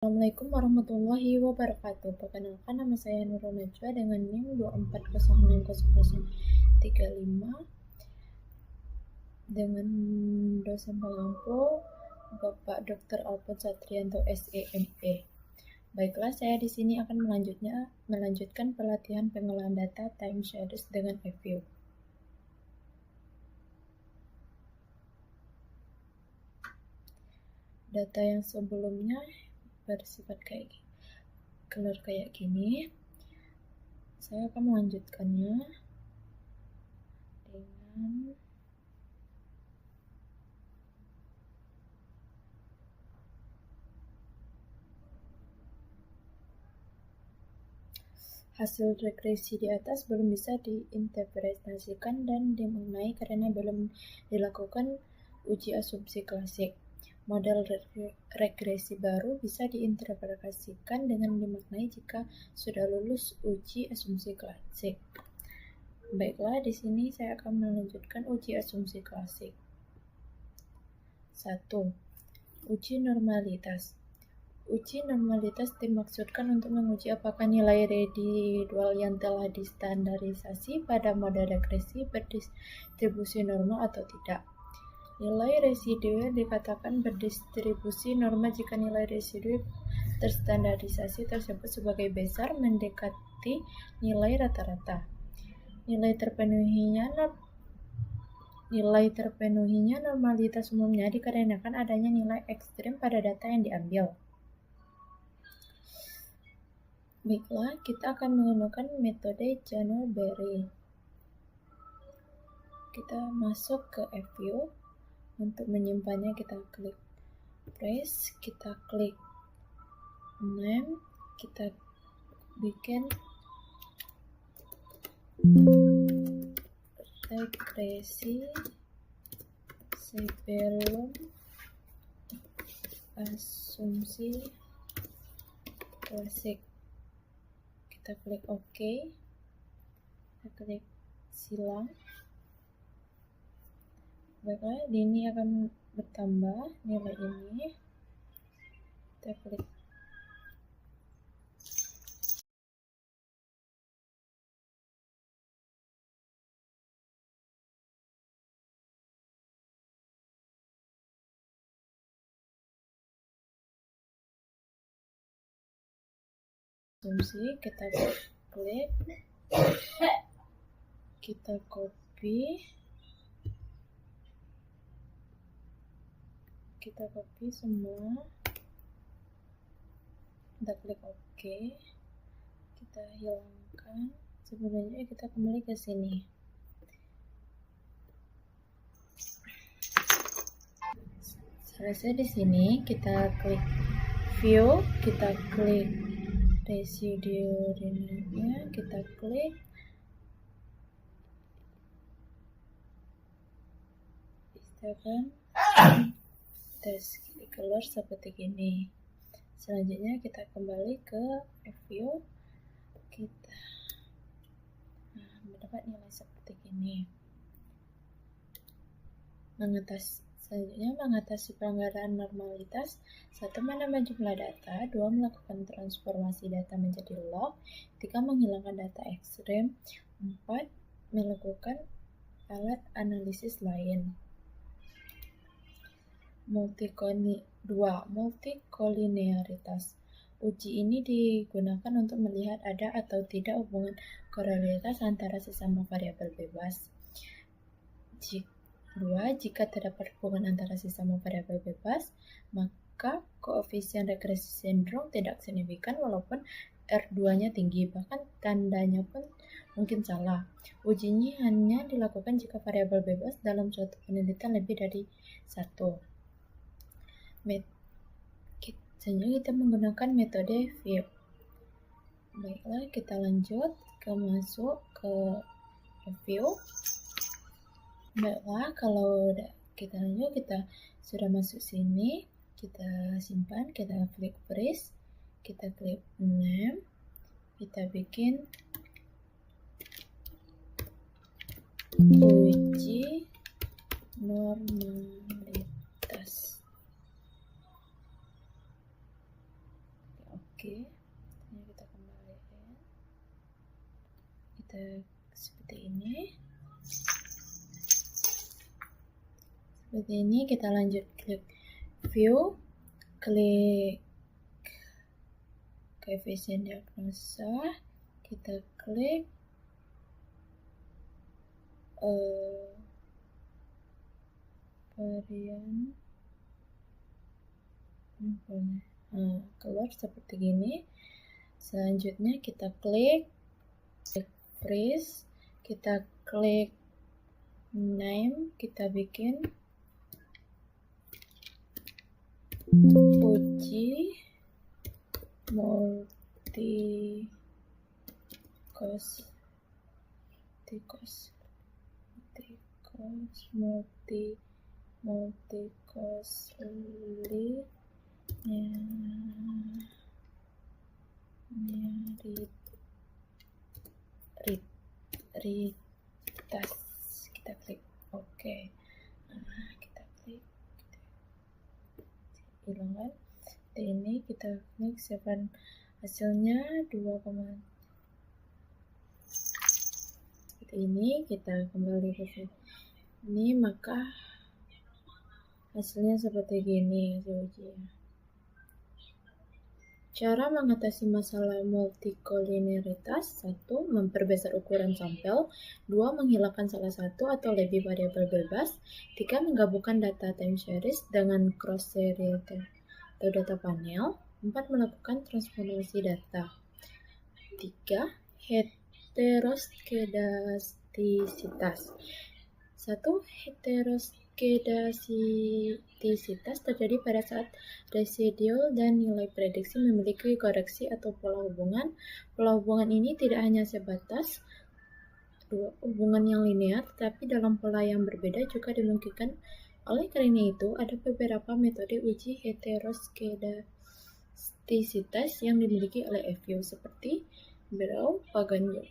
Assalamualaikum warahmatullahi wabarakatuh. Perkenalkan, nama saya Nurul Najwa dengan NIM 2406035 dengan dosen pengampu Bapak Dr. Alfon Satrianto SEME. Baiklah, saya di sini akan melanjutkan pelatihan pengolahan data time series dengan review. Data yang sebelumnya bersifat kayak gini. Saya akan melanjutkannya dengan hasil regresi di atas belum bisa diinterpretasikan dan dimaknai karena belum dilakukan uji asumsi klasik. Model regresi baru bisa diinterpretasikan dengan dimaknai jika sudah lulus uji asumsi klasik. Baiklah, di sini saya akan melanjutkan uji asumsi klasik. 1. Uji normalitas. Uji normalitas dimaksudkan untuk menguji apakah nilai residual yang telah distandarisasi pada model regresi berdistribusi normal atau tidak. Nilai residu dikatakan berdistribusi normal jika nilai residu terstandarisasi tersebut sebagai besar mendekati nilai rata-rata. Nilai terpenuhinya normalitas umumnya dikarenakan adanya nilai ekstrim pada data yang diambil. Baiklah, kita akan menggunakan metode Jano-Berry. Kita masuk ke review. Untuk menyimpannya kita klik press, kita klik name, kita bikin regresi sebelum asumsi klasik. Kita klik OK, kita klik silang. Baiklah, ini akan bertambah nilai ini. Kita klik asumsi, kita klik, kita copy semua, kita klik OK, kita hilangkan. Sebelumnya kita kembali ke sini. Selesai di sini, kita klik view, kita klik residu nya, kita klik Instagram test keluar seperti ini. Selanjutnya kita kembali ke review, kita mendapat nilai seperti ini. Selanjutnya mengatasi pelanggaran normalitas. 1. Menambah jumlah data. 2. Melakukan transformasi data menjadi log. 3. Menghilangkan data ekstrem. 4. Melakukan alat analisis lain. 2. Multikolinearitas. Uji ini digunakan untuk melihat ada atau tidak hubungan korelitas antara sesama variabel bebas. 2. Jika terdapat hubungan antara sesama variabel bebas, maka koefisien regresi cenderung tidak signifikan walaupun R2-nya tinggi, bahkan tandanya pun mungkin salah. Uji ini hanya dilakukan jika variabel bebas dalam suatu penelitian lebih dari 1. Selanjutnya kita menggunakan metode view. Baiklah, kita lanjut masuk ke review. Baiklah, kalau kita sudah masuk sini, kita simpan, kita klik freeze, kita klik name, kita bikin uji normalitas. Oke, ini kita kembalikan, kita seperti ini. Seperti ini, kita lanjut klik view, klik koefisien diagnosa, kita klik varian, keluar seperti gini. Selanjutnya kita klik freeze, kita klik name, kita bikin uji multi cost mayoritas. Kita klik oke. Kita klik hilangkan. Ini kita klik 7, hasilnya 2, seperti ini. Kita kembali ke sini, maka hasilnya seperti gini hasil ujian. Cara mengatasi masalah multikolinearitas: 1. Memperbesar ukuran sampel. 2. Menghilangkan salah satu atau lebih variabel bebas. 3. Menggabungkan data time series dengan cross series atau data panel. 4. Melakukan transformasi data. 3. Heteroskedastisitas. 1. Heteroskedastisitas terjadi pada saat residual dan nilai prediksi memiliki koreksi atau pola hubungan. Pola hubungan ini tidak hanya sebatas hubungan yang linear, tetapi dalam pola yang berbeda juga dimungkinkan. Oleh karena itu, ada beberapa metode uji heteroskedastisitas yang dimiliki oleh FU, seperti Braun-Pagano.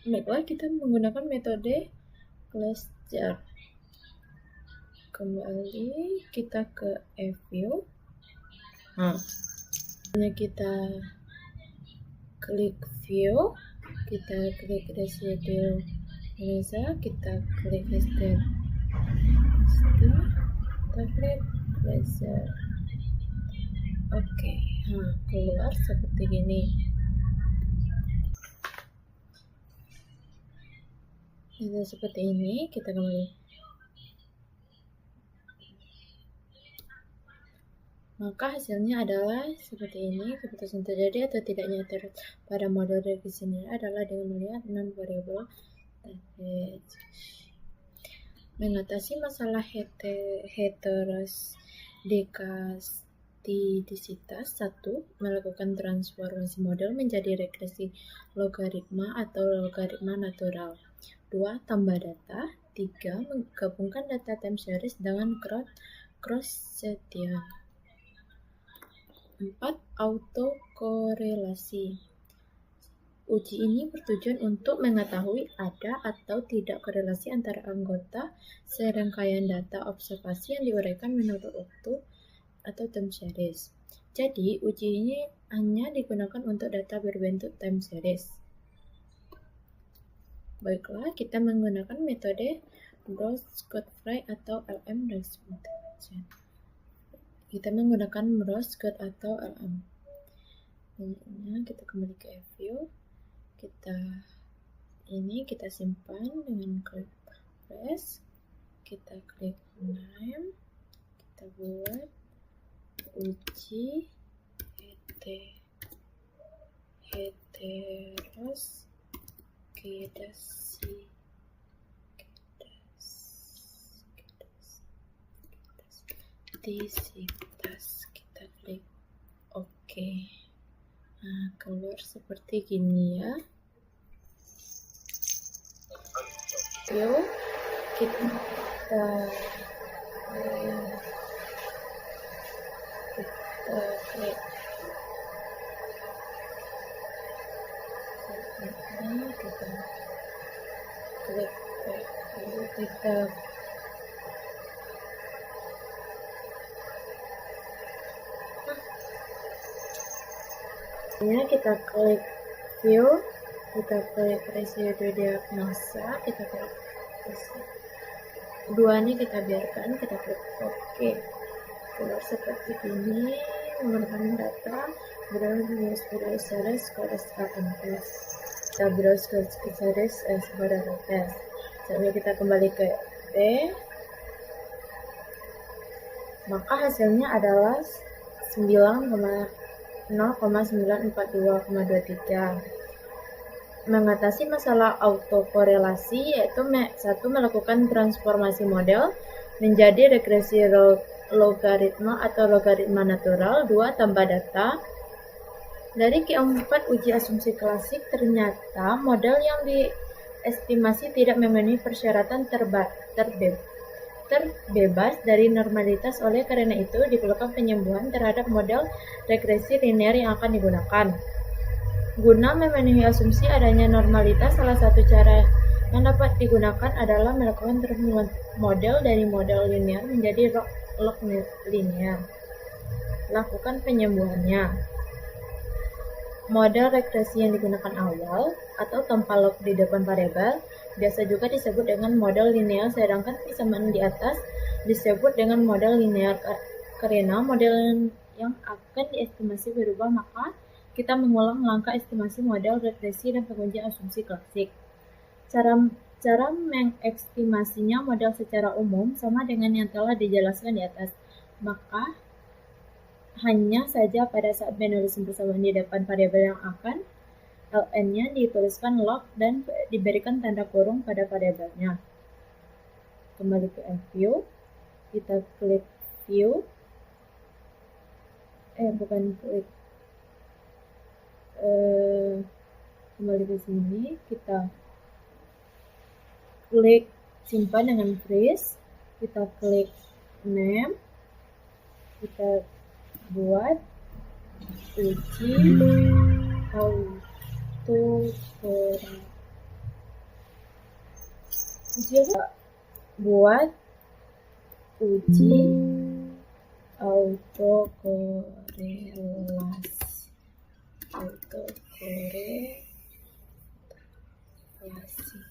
Baiklah, kita menggunakan metode Glaser. Kembali kita ke FU. Kita klik view, kita klik residual Indonesia, kita klik history, kita klik Glaser. Oke, keluar seperti gini. Seperti ini, kita kembali. Maka hasilnya adalah seperti ini. Keputusan terjadi atau tidaknya terus pada model regresi ini adalah dengan melihat 6 variabel. Mengatasi masalah heteroskedastisitas: 1. Melakukan transformasi model menjadi regresi logaritma atau logaritma natural. 2. Tambah data. 3. Menggabungkan data time series dengan cross-section. 4. Autokorelasi. Uji ini bertujuan untuk mengetahui ada atau tidak korelasi antara anggota serangkaian data observasi yang diuraikan menurut waktu atau time series. Jadi, uji ini hanya digunakan untuk data berbentuk time series. Baiklah, kita menggunakan metode Brose-Godfrey atau LM. Kita menggunakan Brose-Godfrey atau LM. Kita kembali ke view. Kita simpan dengan klik press. Kita klik name. Kita buat uji heteroskedastisitas. Kita klik oke. Keluar seperti gini ya. Yuk, kita klik kita Ini kita klik view, kita klik residu diagnosa, kita klik dua ini kita biarkan, kita klik OK. Keluar seperti ini, menggunakan data, browse series scores and test. Kita browse ke series score dan test. Selanjutnya kita kembali ke B, maka hasilnya adalah 0,942,23. Mengatasi masalah autokorelasi yaitu satu, melakukan transformasi model menjadi regresi logaritma atau logaritma natural. 2, tambah data. Dari keempat uji asumsi klasik, ternyata model yang diestimasi tidak memenuhi persyaratan terbebas dari normalitas. Oleh karena itu, diperlukan penyembuhan terhadap model regresi linear yang akan digunakan. Guna memenuhi asumsi adanya normalitas, salah satu cara yang dapat digunakan adalah melakukan transformasi model dari model linear menjadi log linear. Lakukan penyembuhannya. Model regresi yang digunakan awal atau tanpa log di depan variabel biasa juga disebut dengan model linear, sedangkan persamaan di atas disebut dengan model linear. Karena model yang akan diestimasi berubah, maka kita mengulang langkah estimasi model regresi dan pengujian asumsi klasik. Cara mengestimasinya model secara umum sama dengan yang telah dijelaskan di atas. Maka hanya saja pada saat menulis persamaan di depan variabel yang akan, ln-nya dituliskan log dan diberikan tanda kurung pada variabelnya. Kembali ke view, kita klik view, kembali ke sini, kita klik simpan dengan freeze, kita klik name, kita buat uji autokorelasi.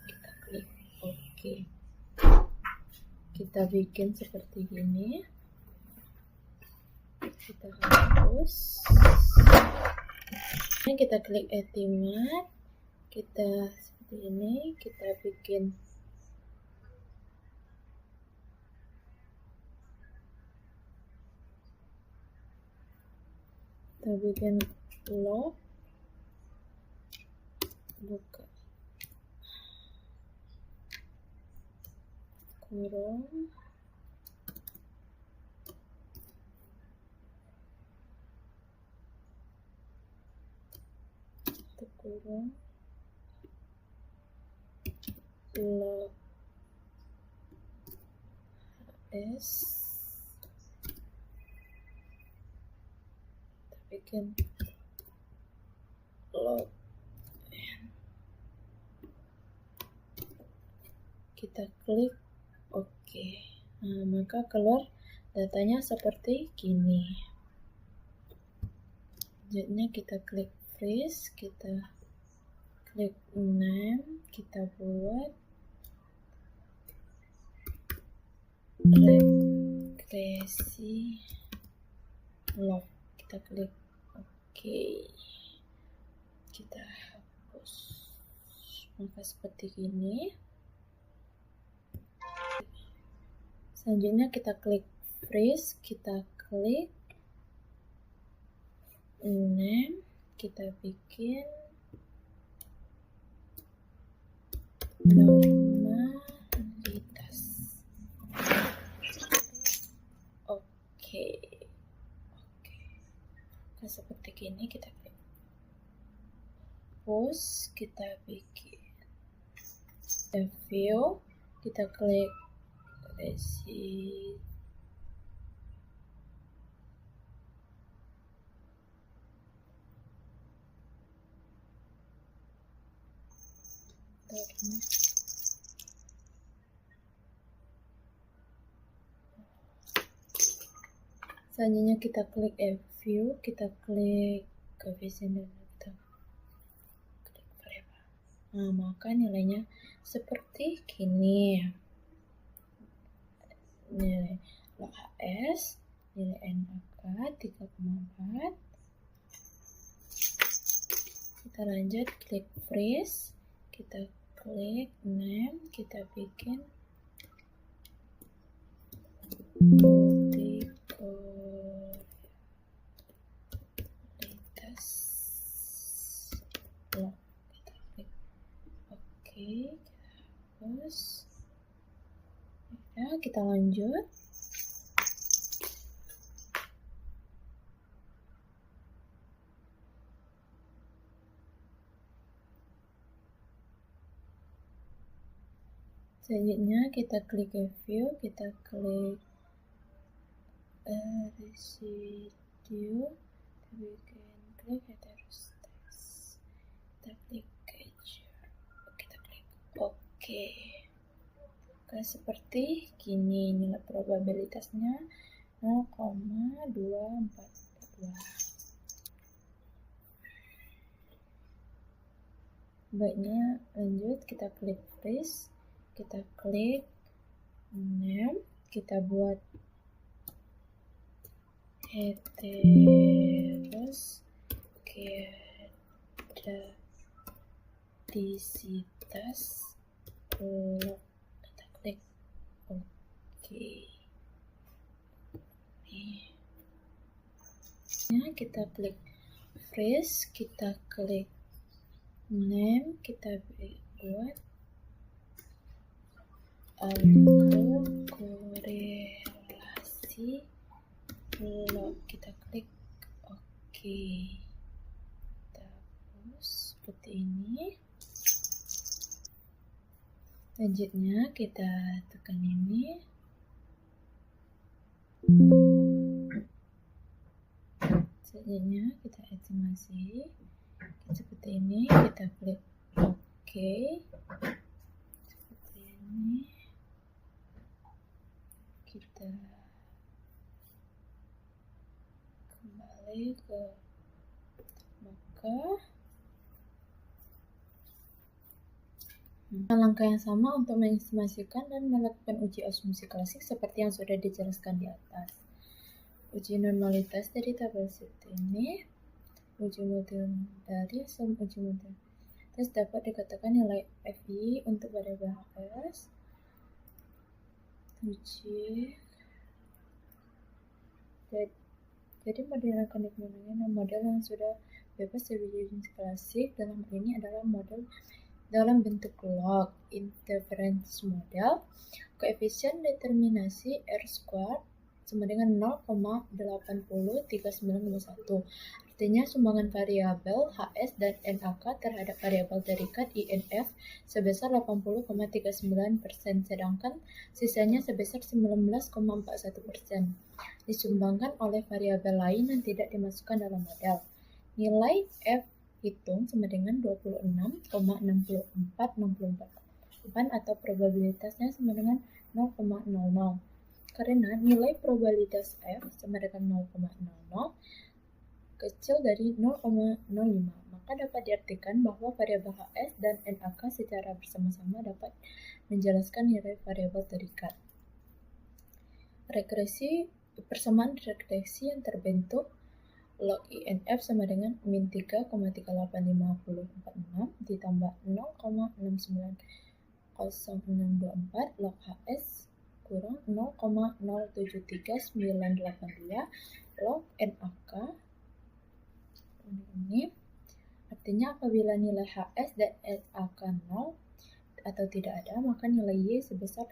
Kita klik OK. Kita bikin seperti ini. Kita hapus. Ini kita klik estimate. Kita seperti ini, kita bikin log, buka kurung, kurung log s, bikin log n, kita klik OK. Nah, maka keluar datanya seperti gini. Selanjutnya kita klik freeze, kita klik name, kita buat regresi log, kita klik OK, kita hapus. Maka seperti ini. Selanjutnya kita klik freeze, kita klik name, kita bikin normalitas. Oke. Nah, seperti ini kita klik post, kita bikin view, kita klik resi. Selanjutnya kita klik view, kita klik coefficient Nah, maka nilainya seperti gini. Nilai log HS, nilai NAK 3,4. Kita lanjut, klik freeze, kita klik name, kita bikin multi-kualitas log, kita klik OK, kita hapus. Ya, kita lanjut. Selanjutnya kita klik review, kita klik residu, kita bikin klik heterostesis, kita klik capture, kita klik OK. Oke, seperti gini nilai probabilitasnya 0,242. Baiknya lanjut, kita klik freeze, kita klik name, kita buat heteroskedasitas log, kita klik OK. Nah, kita klik freeze, kita klik name, kita buat autokorelasi log, kita klik OK. Kita hapus seperti ini. Selanjutnya kita tekan ini. Selanjutnya kita estimasi seperti ini, kita klik OK. Seperti ini. Kita kembali ke maka langkah yang sama untuk mengestimasikan dan melakukan uji asumsi klasik seperti yang sudah dijelaskan di atas. Uji normalitas dari tabel sheet ini, uji multivariat uji multivariat dapat dikatakan nilai FI untuk variabel HS. Uji. Jadi model yang akan digunakan model yang sudah bebas dari uji klasik. Dalam hal ini adalah model dalam bentuk log interference model. Koefisien determinasi R² sama dengan 0,803921. Artinya sumbangan variabel HS dan NAK terhadap variabel terikat INF sebesar 80,39%, sedangkan sisanya sebesar 19,41% disumbangkan oleh variabel lain yang tidak dimasukkan dalam model. Nilai F hitung sama dengan 26,6464 atau probabilitasnya sama dengan 0,00. Karena nilai probabilitas F sama dengan 0,00 kecil dari 0,05, maka dapat diartikan bahwa variabel HS dan NAK secara bersama-sama dapat menjelaskan nilai variabel terikat. Persamaan regresi yang terbentuk log INF sama dengan min 3,385046 ditambah 0,690624 log HS kurang 0,073982 log NAK. Ini artinya apabila nilai HS dan NAK 0 atau tidak ada, maka nilai Y sebesar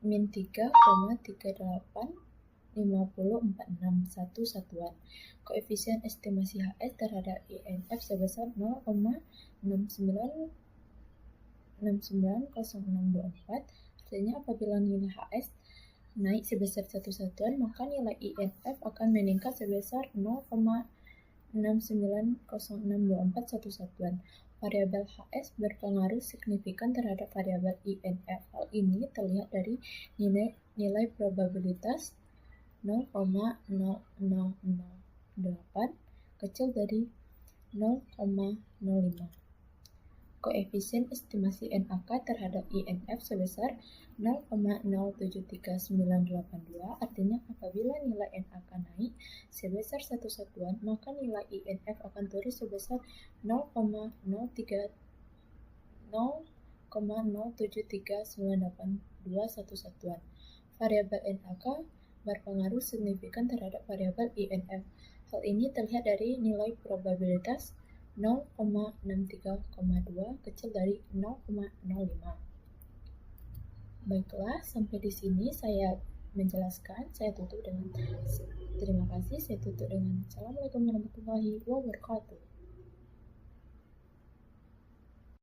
min 3,385046 satuan. Koefisien estimasi HS terhadap INF sebesar 0,690624. Artinya apabila nilai HS naik sebesar 1 satuan, maka nilai INF akan meningkat sebesar 0,690624 satu satuan. Variabel HS berpengaruh signifikan terhadap variabel INF. Hal ini terlihat dari nilai probabilitas 0,0008 kecil dari 0,05. koefisien estimasi NaK terhadap INF sebesar 0,073982. Artinya apabila nilai NaK naik sebesar 1 satuan, maka nilai INF akan turun sebesar 0,073982 satuan. Variabel NaK berpengaruh signifikan terhadap variabel INF. Hal ini terlihat dari nilai probabilitas 0,63,2 kecil dari 0,05. Baiklah, sampai di sini saya menjelaskan. Saya tutup dengan terima kasih. Saya tutup dengan Assalamualaikum warahmatullahi wabarakatuh.